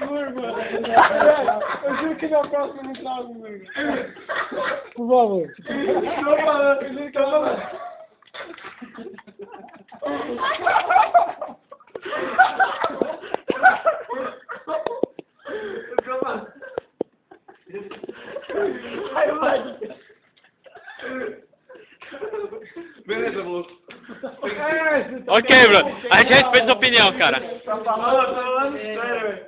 Mano. Eu juro que na próxima não trago, mano. Por favor. Tô falando, eu juro que eu vou. Beleza, moço. Ok, Bruno. A gente respeita sua opinião, cara. Tá falando sério, velho.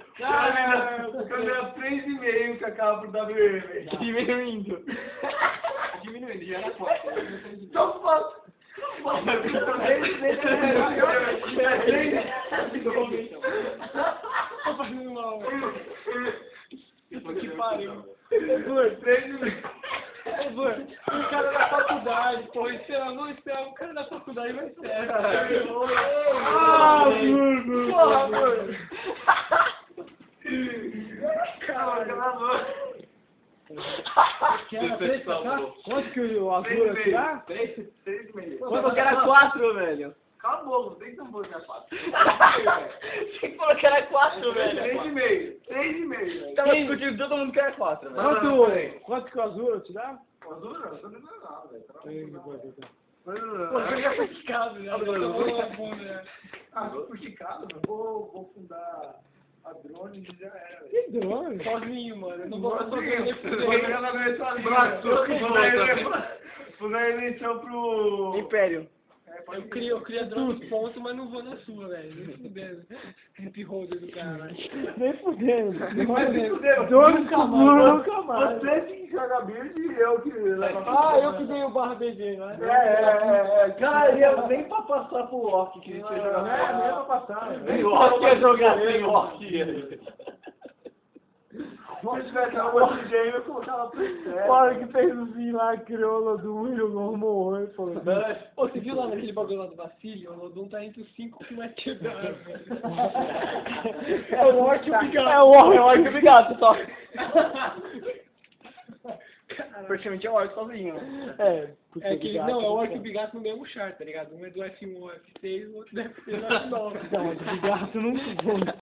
Câmera 3,5 que acaba por WM, velho. Diminuindo. Diminuindo, já era 4. Então faço. Tô fazendo mal, velho. Que pariu. O cara da faculdade, porra, o cara da faculdade vai ser. Bruno! Porra, Bruno! Quanto que o Azul ia tirar? 3,5. Falou que era 4, velho. Cala a boca, não tem que não era 4. Você falou que era 4, velho. 3,5. 3,5. Tava discutindo todo mundo que era 4, velho. Quanto que o Azul ia te dar? O azul não, eu tô dizendo nada, velho. Pô, eu já fui de casa, já. Fui de casa, mano. Vou fundar a drone e já era, velho. Que drone? Sozinho, mano. Eu não vou Sozinho. Fundar ele eleição pro... Império. Eu crio a drone dos pontos, mas não vou na sua, velho. Nem fudendo. Happy holder do cara, velho. Nem fudendo. Dono nunca mais. Você que joga build e eu que leva. Ah, eu que dei o barra BG, né? Cara, eu nem pra passar pro Orc que você joga. Nem pra passar. Nem o Orc ia jogar sem o Orc. Se eu tivesse uma boa game, eu colocava pro sério. O hora que fez o zinho lá, criou o Lodum e jogou o Morro, falou. Pô, você viu lá naquele bagulho lá do Bacilho? O Lodum tá entre os 5 que mais quebraram, velho. É o Orc obrigado. É o Orc obrigado, só. Praticamente é o Orc sozinho. É que, não, é o Orc e o Bigato no mesmo char, tá ligado? Um é do F1 ou F6, o outro do F6 ou F9. Não, o Bigato não